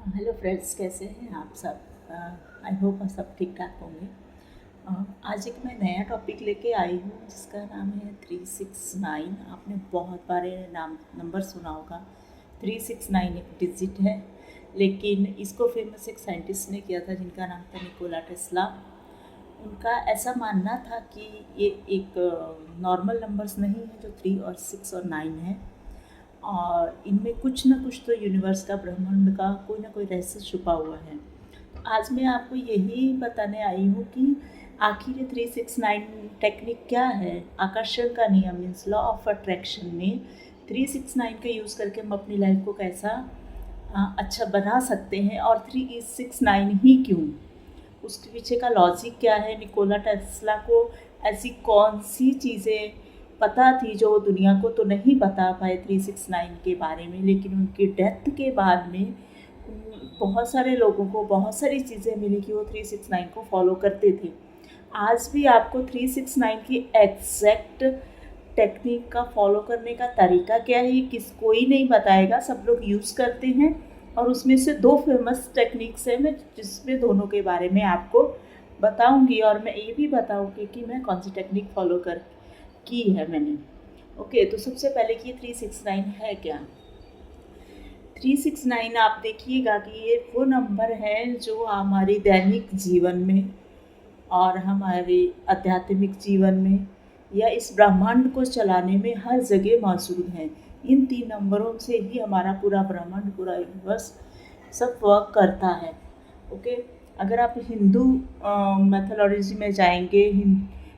Hello friends, कैसे हैं आप सब। आई होप आप सब ठीक ठाक होंगे। आज एक मैं नया टॉपिक लेके आई हूँ जिसका नाम है 369। आपने बहुत बारे नंबर सुना होगा। 369 एक डिजिट है, लेकिन इसको फेमस एक साइंटिस्ट ने किया था जिनका नाम था निकोला टेस्ला। उनका ऐसा मानना था कि ये एक नॉर्मल नंबर्स नहीं है जो 3 और 6 और 9 है, और इनमें कुछ ना कुछ तो यूनिवर्स का, ब्रह्मांड का कोई ना कोई रहस्य छुपा हुआ है। आज मैं आपको यही बताने आई हूँ कि आखिर ये 369 टेक्निक क्या है। आकर्षण का नियम मीन्स लॉ ऑफ अट्रैक्शन में 369 का यूज़ करके हम अपनी लाइफ को कैसा अच्छा बना सकते हैं, और 369 ही क्यों, उसके पीछे का लॉजिक क्या है। निकोला टेस्ला को ऐसी कौन सी चीज़ें पता थी जो दुनिया को तो नहीं बता पाए 369 के बारे में, लेकिन उनकी डेथ के बाद में बहुत सारे लोगों को बहुत सारी चीज़ें मिली कि वो 369 को फॉलो करते थे। आज भी आपको 369 की एग्जैक्ट टेक्निक का फॉलो करने का तरीका क्या है, ये कोई नहीं बताएगा, सब लोग यूज़ करते हैं। और उसमें से 2 फेमस टेक्निक्स हैं, मैं जिसमें दोनों के बारे में आपको बताऊंगी, और मैं ये भी बताऊंगी कि मैं कौन सी टेक्निक फॉलो कर की है मैंने। ओके, तो सबसे पहले कि 369 है क्या। 369 आप देखिएगा कि ये वो नंबर है जो हमारी दैनिक जीवन में और हमारे आध्यात्मिक जीवन में या इस ब्रह्मांड को चलाने में हर जगह मौजूद हैं। इन 3 नंबरों से ही हमारा पूरा ब्रह्मांड, पूरा यूनिवर्स सब वर्क करता है। ओके, अगर आप हिंदू मैथोलॉजी में जाएंगे,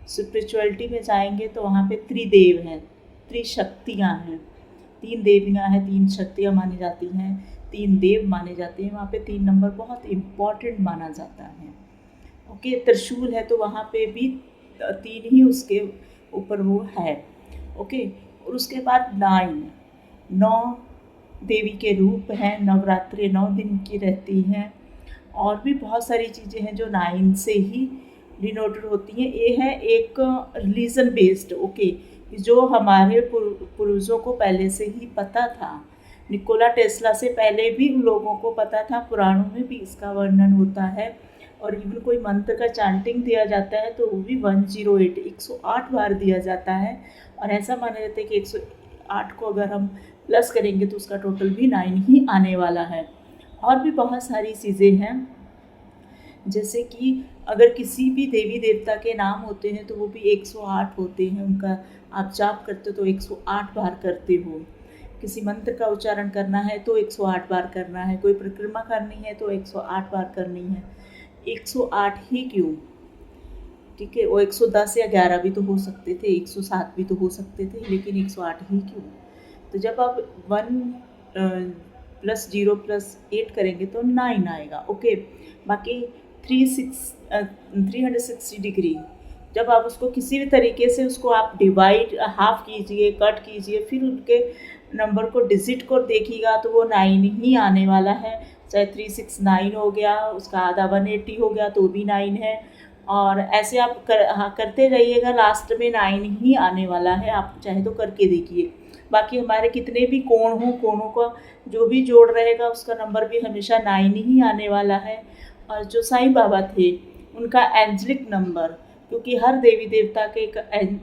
स्पिरिचुअलिटी में जाएंगे, तो वहाँ पे त्रिदेव हैं, त्रिशक्तियाँ हैं। 3 देवियाँ हैं, 3 शक्तियाँ मानी जाती हैं, 3 देव माने जाते हैं। वहाँ पे 3 नंबर बहुत इम्पॉर्टेंट माना जाता है। ओके, त्रिशूल है तो वहाँ पे भी 3 ही उसके ऊपर वो है। ओके, और उसके बाद 9 देवी के रूप हैं। नवरात्रि 9 दिन की रहती हैं, और भी बहुत सारी चीज़ें हैं जो 9 से ही डिनोटेड होती हैं। ये है एक रिलीजन बेस्ड। ओके, जो हमारे पूर्वजों को पहले से ही पता था। निकोला टेस्ला से पहले भी उन लोगों को पता था, पुराणों में भी इसका वर्णन होता है। और इवन कोई मंत्र का चांटिंग दिया जाता है तो वो भी 108 108 बार दिया जाता है, और ऐसा माना जाता है कि 108 को अगर हम प्लस करेंगे तो उसका टोटल भी 9 ही आने वाला है। और भी बहुत सारी चीज़ें हैं, जैसे कि अगर किसी भी देवी देवता के नाम होते हैं तो वो भी 108 होते हैं। उनका आप जाप करते हो तो 108 बार करते हो। किसी मंत्र का उच्चारण करना है तो 108 बार करना है, कोई परिक्रमा करनी है तो 108 बार करनी है। 108 ही क्यों, ठीक है, वो 110 या 11 भी तो हो सकते थे, 107 भी तो हो सकते थे, लेकिन 108 ही क्यों। तो जब आप 1 + 0 + 8 करेंगे तो 9 आएगा। ओके, बाकी 360 डिग्री जब आप उसको किसी भी तरीके से उसको आप डिवाइड हाफ कीजिए, कट कीजिए, फिर उनके नंबर को, डिजिट को देखिएगा तो वो 9 ही आने वाला है। चाहे 369 हो गया, उसका आधा 180 हो गया तो भी 9 है, और ऐसे आप करते रहिएगा, लास्ट में 9 ही आने वाला है। आप चाहे तो करके देखिए। बाकी हमारे कितने भी कोण हों, कोणों का जो भी जोड़ रहेगा उसका नंबर भी हमेशा 9 ही आने वाला है। और जो साईं बाबा थे उनका एंजलिक नंबर, क्योंकि हर देवी देवता के एक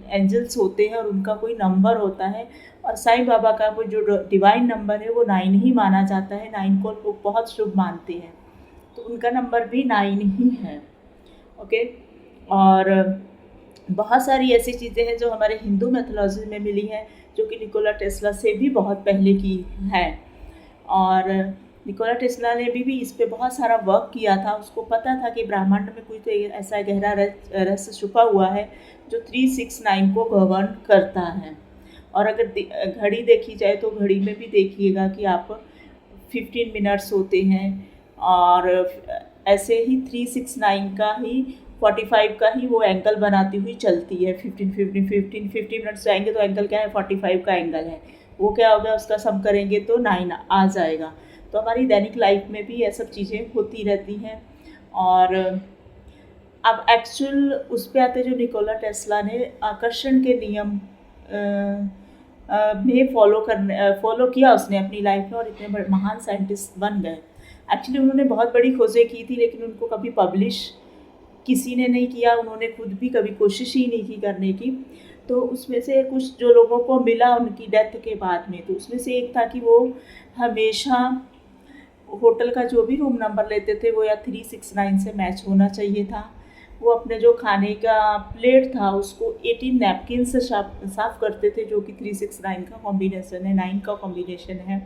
एंजल्स होते हैं और उनका कोई नंबर होता है, और साईं बाबा का वो जो डिवाइन नंबर है वो 9 ही माना जाता है। 9 को वो बहुत शुभ मानते हैं, तो उनका नंबर भी 9 ही है। ओके, और बहुत सारी ऐसी चीज़ें हैं जो हमारे हिंदू मैथोलॉजी में मिली हैं, जो कि निकोला टेस्ला से भी बहुत पहले की है। और निकोला टेस्ला ने भी इस पे बहुत सारा वर्क किया था। उसको पता था कि ब्रह्मांड में कोई तो ऐसा गहरा रहस्य छुपा हुआ है जो 369 को गवर्न करता है। और अगर घड़ी देखी जाए तो घड़ी में भी देखिएगा कि आप 15 मिनट्स होते हैं, और ऐसे ही 369 का ही 45 का ही वो एंगल बनाती हुई चलती है। 15 मिनट्स जाएंगे तो एंगल क्या है, 45 का एंगल है। वो क्या होगा, उसका सम करेंगे तो 9 आ जाएगा। तो हमारी दैनिक लाइफ में भी ये सब चीज़ें होती रहती हैं। और अब एक्चुअल उस पर आते, जो निकोला टेस्ला ने आकर्षण के नियम में फॉलो किया उसने अपनी लाइफ में, और इतने बड़े महान साइंटिस्ट बन गए। एक्चुअली उन्होंने बहुत बड़ी खोजें की थी, लेकिन उनको कभी पब्लिश किसी ने नहीं किया, उन्होंने खुद भी कभी कोशिश ही नहीं की करने की। तो उसमें से कुछ जो लोगों को मिला उनकी डेथ के बाद में, तो उसमें से एक था कि वो हमेशा होटल का जो भी रूम नंबर लेते थे वो या 369 से मैच होना चाहिए था। वो अपने जो खाने का प्लेट था उसको 18 नैपकिन से साफ़ करते थे, जो कि 369 का कॉम्बिनेशन है, 9 का कॉम्बिनेशन है।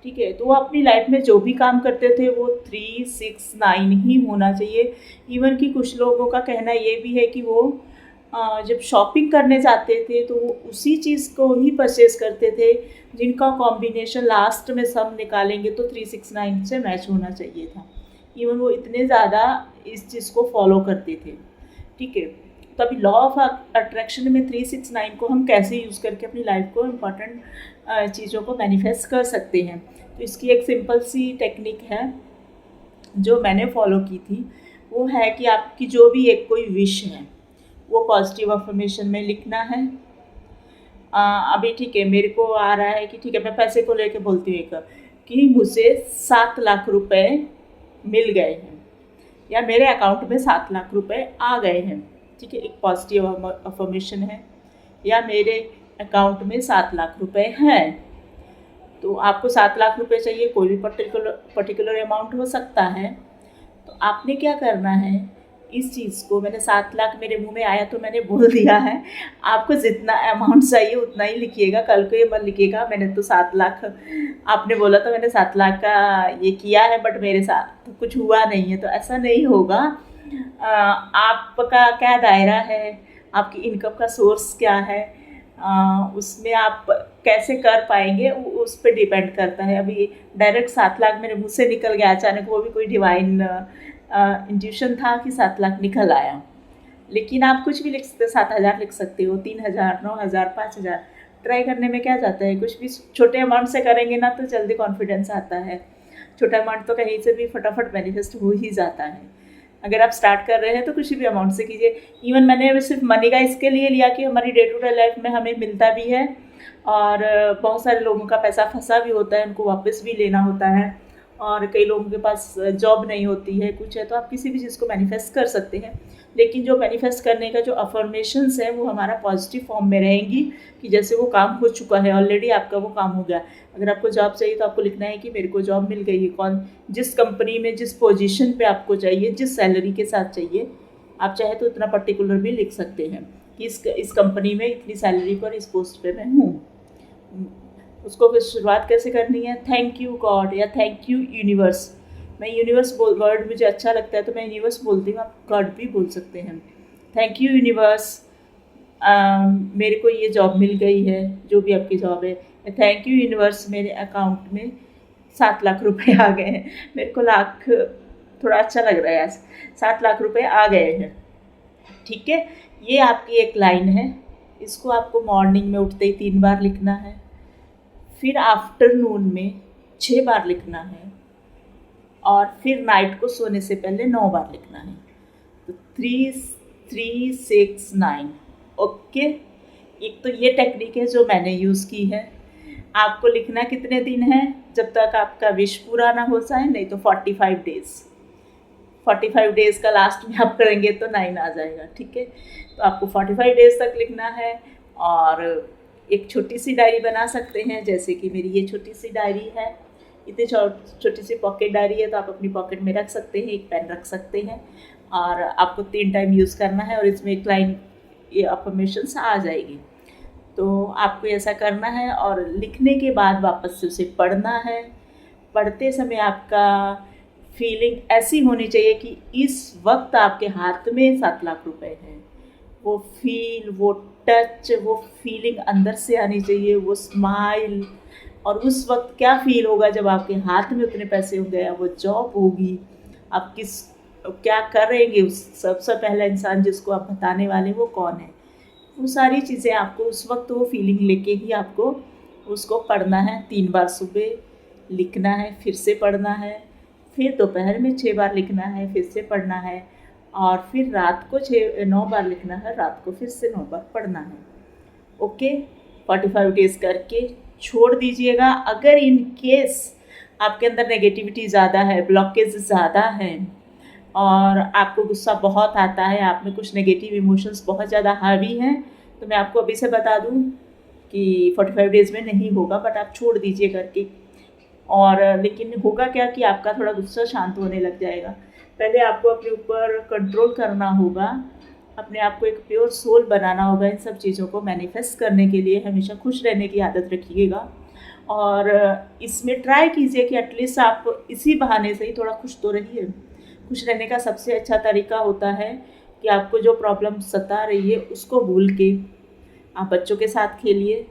ठीक है, तो वो अपनी लाइफ में जो भी काम करते थे वो 369 ही होना चाहिए। इवन कि कुछ लोगों का कहना ये भी है कि वो जब शॉपिंग करने जाते थे तो वो उसी चीज़ को ही परचेज़ करते थे जिनका कॉम्बिनेशन लास्ट में सब निकालेंगे तो 369 से मैच होना चाहिए था। इवन वो इतने ज़्यादा इस चीज़ को फॉलो करते थे। ठीक है, तो अभी लॉ ऑफ अट्रैक्शन में 369 को हम कैसे यूज़ करके अपनी लाइफ को इम्पॉर्टेंट चीज़ों को मैनिफेस्ट कर सकते हैं। तो इसकी एक सिंपल सी टेक्निक है जो मैंने फॉलो की थी, वो है कि आपकी जो भी एक कोई विश है वो पॉजिटिव अफर्मेशन में लिखना है। अभी ठीक है, मेरे को आ रहा है कि ठीक है, मैं पैसे को लेके बोलती हूँ एक कि मुझे 7 लाख रुपए मिल गए हैं या मेरे अकाउंट में 7 लाख रुपए आ गए हैं। ठीक है, एक पॉजिटिव अफर्मेशन है, या मेरे अकाउंट में 7 लाख रुपए हैं। तो आपको 7 लाख रुपए चाहिए, कोई भी पर्टिकुलर अमाउंट हो सकता है। तो आपने क्या करना है, इस चीज़ को मैंने 7 लाख मेरे मुंह में आया तो मैंने बोल दिया है, आपको जितना अमाउंट चाहिए उतना ही लिखिएगा। कल को ये मत लिखिएगा मैंने तो 7 लाख, आपने बोला तो मैंने 7 लाख का ये किया है बट मेरे साथ तो कुछ हुआ नहीं है। तो ऐसा नहीं होगा। आपका क्या दायरा है, आपकी इनकम का सोर्स क्या है, उसमें आप कैसे कर पाएंगे उस पर डिपेंड करता है। अभी डायरेक्ट 7 लाख मेरे मुँह से निकल गया अचानक, वो भी कोई डिवाइन इंट्यूशन था कि 7 लाख निकल आया। लेकिन आप कुछ भी लिख सकते हो, 7,000 लिख सकते हो, 3,000, 9,000, 5,000। ट्राई करने में क्या जाता है, कुछ भी छोटे अमाउंट से करेंगे ना तो जल्दी कॉन्फिडेंस आता है। छोटा अमाउंट तो कहीं से भी फटाफट मैनिफेस्ट हो ही जाता है। अगर आप स्टार्ट कर रहे हैं तो किसी भी अमाउंट से कीजिए। इवन मैंने सिर्फ मनी का इसके लिए लिया कि हमारी डे टू डे लाइफ में हमें मिलता भी है, और बहुत सारे लोगों का पैसा फंसा भी होता है, उनको वापस भी लेना होता है, और कई लोगों के पास जॉब नहीं होती है, कुछ है। तो आप किसी भी चीज़ को मैनिफेस्ट कर सकते हैं, लेकिन जो मैनिफेस्ट करने का जो अफर्मेशंस है वो हमारा पॉजिटिव फॉर्म में रहेंगी कि जैसे वो काम हो चुका है ऑलरेडी, आपका वो काम हो गया। अगर आपको जॉब चाहिए तो आपको लिखना है कि मेरे को जॉब मिल गई है, कौन जिस कंपनी में जिस पोजीशन पे आपको चाहिए, जिस सैलरी के साथ चाहिए। आप चाहे तो इतना पर्टिकुलर भी लिख सकते हैं कि इस कंपनी में इतनी सैलरी पर इस पोस्ट पे मैं हूँ। उसको शुरुआत कैसे करनी है, थैंक यू गॉड या थैंक यू यूनिवर्स। मैं यूनिवर्स वर्ड मुझे अच्छा लगता है तो मैं यूनिवर्स बोलती हूँ, आप गॉड भी बोल सकते हैं। थैंक यू यूनिवर्स, मेरे को ये जॉब मिल गई है, जो भी आपकी जॉब है। थैंक यू यूनिवर्स, मेरे अकाउंट में 7 लाख रुपए आ गए हैं। मेरे को लाख थोड़ा अच्छा लग रहा है, 7 लाख रुपए आ गए हैं। ठीक है, ये आपकी एक लाइन है। इसको आपको मॉर्निंग में उठते ही 3 बार लिखना है, फिर आफ्टरनून में 6 बार लिखना है, और फिर नाइट को सोने से पहले 9 बार लिखना है। तो 3, 3, 6, 9। ओके, एक तो ये टेक्निक है जो मैंने यूज़ की है। आपको लिखना कितने दिन है, जब तक आपका विश पूरा ना हो जाए, नहीं तो 45 डेज़। 45 डेज़ का लास्ट में आप करेंगे तो 9 आ जाएगा। ठीक है, तो आपको 45 डेज़ तक लिखना है। और एक छोटी सी डायरी बना सकते हैं, जैसे कि मेरी ये छोटी सी डायरी है, इतनी छोटी सी पॉकेट डायरी है, तो आप अपनी पॉकेट में रख सकते हैं, एक पेन रख सकते हैं, और आपको 3 टाइम यूज़ करना है, और इसमें एक लाइन ये अफर्मेशंस आ जाएगी। तो आपको ऐसा करना है, और लिखने के बाद वापस से उसे पढ़ना है। पढ़ते समय आपका फीलिंग ऐसी होनी चाहिए कि इस वक्त आपके हाथ में 7 लाख रुपए हैं। वो फील, वो टच, वो फीलिंग अंदर से आनी चाहिए, वो स्माइल। और उस वक्त क्या फील होगा जब आपके हाथ में उतने पैसे होंगे, वो जॉब होगी, आप क्या करेंगे, उस सबसे पहला इंसान जिसको आप बताने वाले वो कौन है। वो सारी चीज़ें आपको उस वक्त वो फीलिंग लेके ही आपको उसको पढ़ना है। 3 बार सुबह लिखना है, फिर से पढ़ना है, फिर दोपहर में 6 बार लिखना है, फिर से पढ़ना है, और फिर रात को 9 बार लिखना है, रात को फिर से 9 बार पढ़ना है। ओके, 45 डेज़ करके छोड़ दीजिएगा। अगर इन केस आपके अंदर नेगेटिविटी ज़्यादा है, ब्लॉकेज ज़्यादा है और आपको गुस्सा बहुत आता है, आप में कुछ नेगेटिव इमोशंस बहुत ज़्यादा हावी हैं, तो मैं आपको अभी से बता दूँ कि 45 डेज़ में नहीं होगा, बट आप छोड़ दीजिए करके। और लेकिन होगा क्या कि आपका थोड़ा गुस्सा शांत होने लग जाएगा। पहले आपको अपने ऊपर कंट्रोल करना होगा, अपने आप को एक प्योर सोल बनाना होगा। इन सब चीज़ों को मैनिफेस्ट करने के लिए हमेशा खुश रहने की आदत रखिएगा और इसमें ट्राई कीजिए कि एटलीस्ट आप इसी बहाने से ही थोड़ा खुश तो रहिए। खुश रहने का सबसे अच्छा तरीका होता है कि आपको जो प्रॉब्लम सता रही है उसको भूल के आप बच्चों के साथ खेलिए,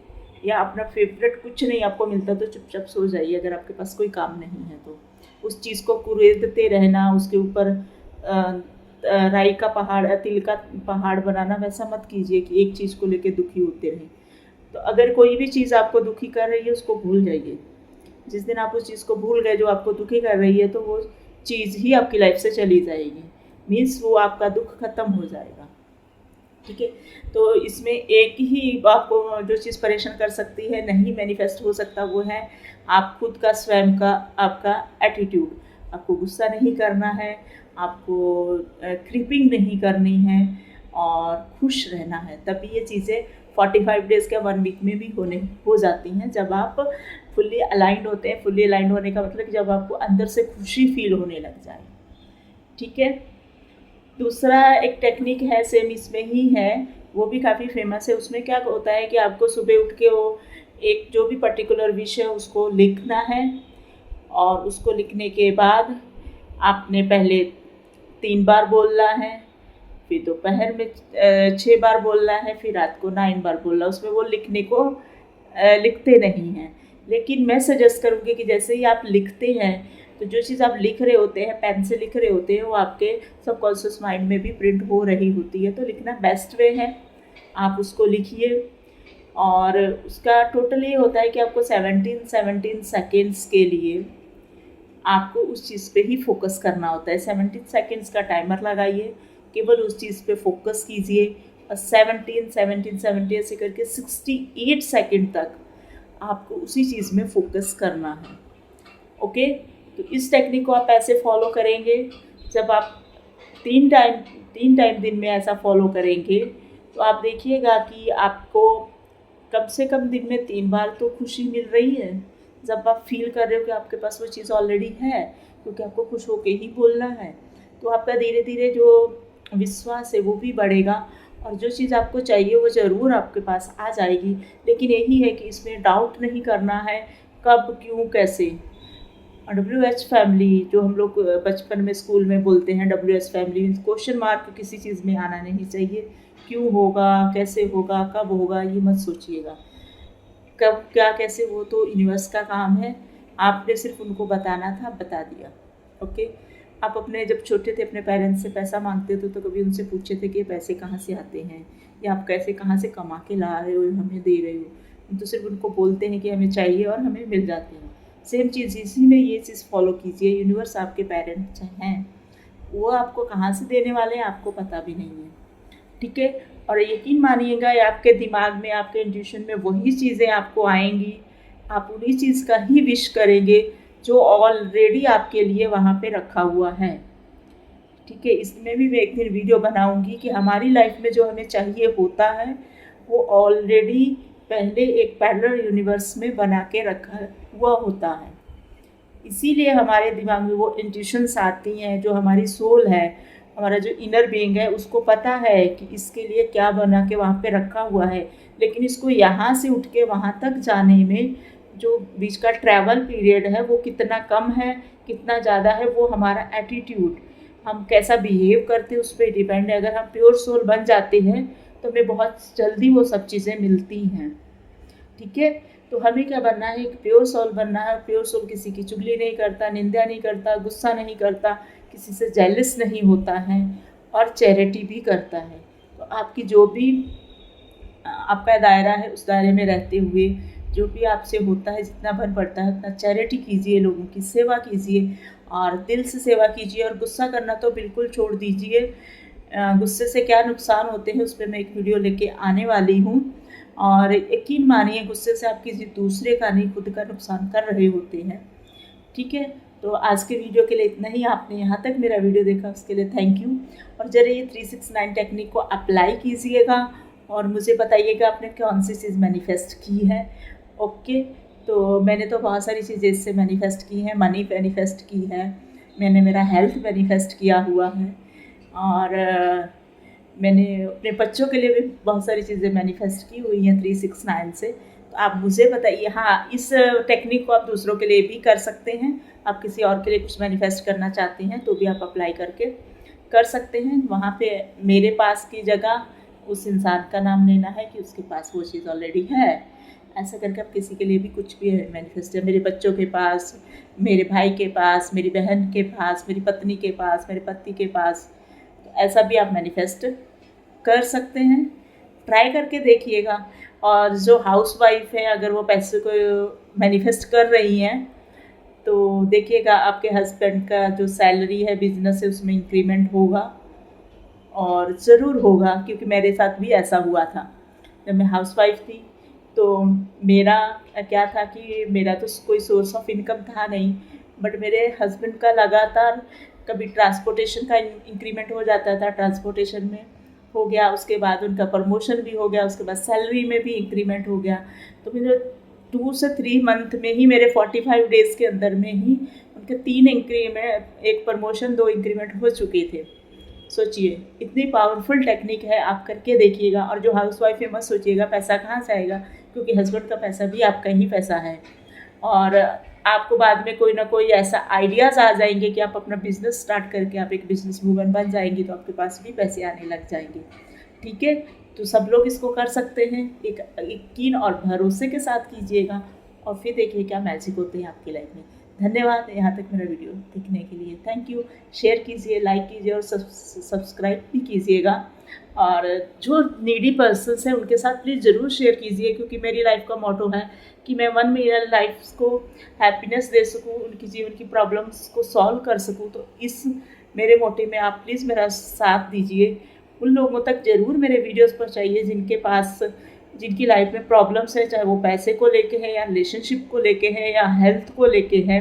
या अपना फेवरेट कुछ नहीं आपको मिलता तो चुपचाप सो जाइए अगर आपके पास कोई काम नहीं है तो। उस चीज़ को कुरेदते रहना, उसके ऊपर राई का पहाड़, तिल का पहाड़ बनाना, वैसा मत कीजिए कि एक चीज़ को लेके दुखी होते रहें। तो अगर कोई भी चीज़ आपको दुखी कर रही है उसको भूल जाइए। जिस दिन आप उस चीज़ को भूल गए जो आपको दुखी कर रही है, तो वो चीज़ ही आपकी लाइफ से चली जाएगी, मीन्स वो आपका दुख खत्म हो जाएगा। ठीक है, तो इसमें एक ही आपको जो चीज़ परेशान कर सकती है, नहीं मैनिफेस्ट हो सकता, वो है आप खुद का स्वयं का आपका एटीट्यूड। आपको गुस्सा नहीं करना है, आपको क्रीपिंग नहीं करनी है और खुश रहना है, तभी ये चीज़ें 45 डेज़ के 1 वीक में भी हो जाती हैं, जब आप फुल्ली अलाइंड होते हैं। फुल्ली अलाइंड होने का मतलब कि जब आपको अंदर से खुशी फील होने लग जाए। ठीक है, दूसरा एक टेक्निक है, सेम इसमें ही है, वो भी काफ़ी फेमस है। उसमें क्या होता है कि आपको सुबह उठ के वो एक जो भी पर्टिकुलर विश है उसको लिखना है और उसको लिखने के बाद आपने पहले 3 बार बोलना है, फिर दोपहर में 6 बार बोलना है, फिर रात को 9 बार बोलना। उसमें वो लिखने को लिखते नहीं हैं, लेकिन मैं सजेस्ट करूँगी कि जैसे ही आप लिखते हैं तो जो चीज़ आप लिख रहे होते हैं, पेन से लिख रहे होते हैं, वो आपके सबकॉन्शियस माइंड में भी प्रिंट हो रही होती है। तो लिखना बेस्ट वे है, आप उसको लिखिए। और उसका टोटल ये होता है कि आपको 17 सेकेंड्स के लिए आपको उस चीज़ पे ही फोकस करना होता है। 17 सेकेंड्स का टाइमर लगाइए, केवल उस चीज़ पे फोकस कीजिए और 17 ऐसे करके 68 सेकेंड तक आपको उसी चीज़ में फोकस करना है। ओके, तो इस टेक्निक को आप ऐसे फॉलो करेंगे। जब आप 3 टाइम दिन में ऐसा फॉलो करेंगे तो आप देखिएगा कि आपको कम से कम दिन में 3 बार तो खुशी मिल रही है। जब आप फील कर रहे हो कि आपके पास वो चीज़ ऑलरेडी है, क्योंकि आपको खुश होके ही बोलना है, तो आपका धीरे धीरे जो विश्वास है वो भी बढ़ेगा और जो चीज़ आपको चाहिए वो ज़रूर आपके पास आ जाएगी। लेकिन यही है कि इसमें डाउट नहीं करना है, कब, क्यों, कैसे। WH फैमिली जो हम लोग बचपन में स्कूल में बोलते हैं, WH फैमिली क्वेश्चन मार्क किसी चीज़ में आना नहीं चाहिए। क्यों होगा, कैसे होगा, कब होगा, ये मत सोचिएगा। कब क्या कैसे वो तो यूनिवर्स का काम है, आपने सिर्फ उनको बताना था, बता दिया। ओके, आप अपने जब छोटे थे अपने पेरेंट्स से पैसा मांगते थे तो कभी उनसे पूछे थे कि ये पैसे कहाँ से आते हैं, या आप कैसे कहाँ से कमा के ला रहे हो, हमें दे रहे हो। हम तो सिर्फ उनको बोलते हैं कि हमें चाहिए और हमें मिल जाते हैं। सेम चीज़ इसी में ये चीज़ फॉलो कीजिए। यूनिवर्स आपके पेरेंट्स हैं, वो आपको कहाँ से देने वाले हैं आपको पता भी नहीं है। ठीक है, और यकीन मानिएगा आपके दिमाग में, आपके इंट्यूशन में वही चीज़ें आपको आएंगी, आप उन्हीं चीज़ का ही विश करेंगे जो ऑलरेडी आपके लिए वहाँ पे रखा हुआ है। ठीक है, इसमें भी मैं एक दिन वीडियो बनाऊंगी कि हमारी लाइफ में जो हमें चाहिए होता है वो ऑलरेडी पहले एक पैरेलल यूनिवर्स में बना के रखा हुआ होता है। इसीलिए हमारे दिमाग में वो इंट्यूशंस आती हैं, जो हमारी सोल है, हमारा जो इनर बीइंग है, उसको पता है कि इसके लिए क्या बना के वहाँ पे रखा हुआ है। लेकिन इसको यहाँ से उठ के वहाँ तक जाने में जो बीच का ट्रैवल पीरियड है वो कितना कम है, कितना ज़्यादा है, वो हमारा एटीट्यूड, हम कैसा बिहेव करते हैं उस पर डिपेंड है। अगर हम प्योर सोल बन जाते हैं तो हमें बहुत जल्दी वो सब चीज़ें मिलती हैं। ठीक है, तो हमें क्या बनना है, एक प्योर सोल बनना है। प्योर सोल किसी की चुगली नहीं करता, निंदा नहीं करता, गुस्सा नहीं करता, किसी से जेलस नहीं होता है और चैरिटी भी करता है। तो आपकी जो भी आपका दायरा है उस दायरे में रहते हुए जो भी आपसे होता है, जितना बन पड़ता है उतना चैरिटी कीजिए, लोगों की सेवा कीजिए और दिल से सेवा कीजिए। और गुस्सा करना तो बिल्कुल छोड़ दीजिए। गुस्से से क्या नुकसान होते हैं उस पर मैं एक वीडियो लेके आने वाली हूँ। और यकीन मानिए गुस्से से आप किसी दूसरे का नहीं खुद का नुकसान कर रहे होते हैं। ठीक है, तो आज के वीडियो के लिए इतना ही। आपने यहाँ तक मेरा वीडियो देखा उसके लिए थैंक यू। और ज़रा ये 369 टेक्निक को अप्लाई कीजिएगा और मुझे बताइएगा आपने कौन सी चीज़ मैनिफेस्ट की है। ओके, तो मैंने तो बहुत सारी चीज़ें इससे मैनिफेस्ट की हैं। मनी मैनिफेस्ट की है, मैंने मेरा हेल्थ मैनिफेस्ट किया हुआ है, और मैंने अपने बच्चों के लिए भी बहुत सारी चीज़ें मैनिफेस्ट की हुई हैं 369 से। तो आप मुझे बताइए। हाँ, इस टेक्निक को आप दूसरों के लिए भी कर सकते हैं। आप किसी और के लिए कुछ मैनिफेस्ट करना चाहते हैं तो भी आप अप्लाई करके कर सकते हैं। वहाँ पे मेरे पास की जगह उस इंसान का नाम लेना है कि उसके पास वो चीज़ ऑलरेडी है। ऐसा करके आप किसी के लिए भी कुछ भी मैनिफेस्ट है, मेरे बच्चों के पास, मेरे भाई के पास, मेरी बहन के पास, मेरी पत्नी के पास, मेरे पति के पास, तो ऐसा भी आप मैनिफेस्ट कर सकते हैं। ट्राई करके देखिएगा। और जो हाउसवाइफ है, अगर वो पैसे को मैनिफेस्ट कर रही हैं तो देखिएगा आपके हस्बैंड का जो सैलरी है, बिजनेस है, उसमें इंक्रीमेंट होगा, और ज़रूर होगा, क्योंकि मेरे साथ भी ऐसा हुआ था। जब मैं हाउसवाइफ थी तो मेरा क्या था कि मेरा तो कोई सोर्स ऑफ इनकम था नहीं, बट मेरे हस्बैंड का लगातार कभी ट्रांसपोर्टेशन का इंक्रीमेंट हो जाता था, ट्रांसपोर्टेशन में हो गया, उसके बाद उनका प्रमोशन भी हो गया, उसके बाद सैलरी में भी इंक्रीमेंट हो गया। तो मुझे 2 से 3 मंथ में ही, मेरे 45 डेज़ के अंदर में ही उनके 3 इंक्रीमेंट, 1 प्रमोशन, 2 इंक्रीमेंट हो चुके थे। सोचिए, इतनी पावरफुल टेक्निक है, आप करके देखिएगा। और जो हाउसवाइफ है, मत सोचिएगा पैसा कहाँ से आएगा, क्योंकि हस्बैंड का पैसा भी आपका ही पैसा है। और आपको बाद में कोई ना कोई ऐसा आइडियाज़ आ जाएंगे कि आप अपना बिजनेस स्टार्ट करके आप एक बिजनेस वूमन बन जाएंगी, तो आपके पास भी पैसे आने लग जाएंगे। ठीक है, तो सब लोग इसको कर सकते हैं। एक यकीन और भरोसे के साथ कीजिएगा, और फिर देखिए क्या मैजिक होते हैं आपकी लाइफ में। धन्यवाद यहाँ तक मेरा वीडियो देखने के लिए। Thank you. शेयर कीजिए, लाइक कीजिए, और सब्सक्राइब भी कीजिएगा। और जो नीडी पर्सन्स हैं उनके साथ प्लीज़ ज़रूर शेयर कीजिए, क्योंकि मेरी लाइफ का मोटो है कि मैं 1 मिलियन लाइफ्स को हैप्पीनेस दे सकूँ, उनकी जीवन की प्रॉब्लम्स को सॉल्व कर सकूँ। तो इस मेरे मोटिव में आप प्लीज़ मेरा साथ दीजिए। उन लोगों तक ज़रूर मेरे वीडियोस पहुँचाइए जिनकी लाइफ में प्रॉब्लम्स है, चाहे वो पैसे को लेके है, या रिलेशनशिप को लेके है, या हेल्थ को लेके है,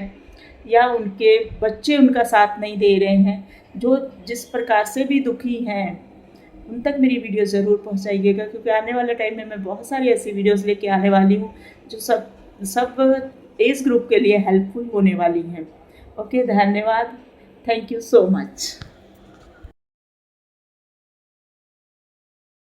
या उनके बच्चे उनका साथ नहीं दे रहे हैं, जो जिस प्रकार से भी दुखी हैं, उन तक मेरी वीडियो ज़रूर पहुंचाइएगा। क्योंकि आने वाले टाइम में मैं बहुत सारी ऐसी वीडियोस लेके आने वाली हूँ जो सब एज ग्रुप के लिए हेल्पफुल होने वाली हैं। ओके, धन्यवाद। Thank you so much.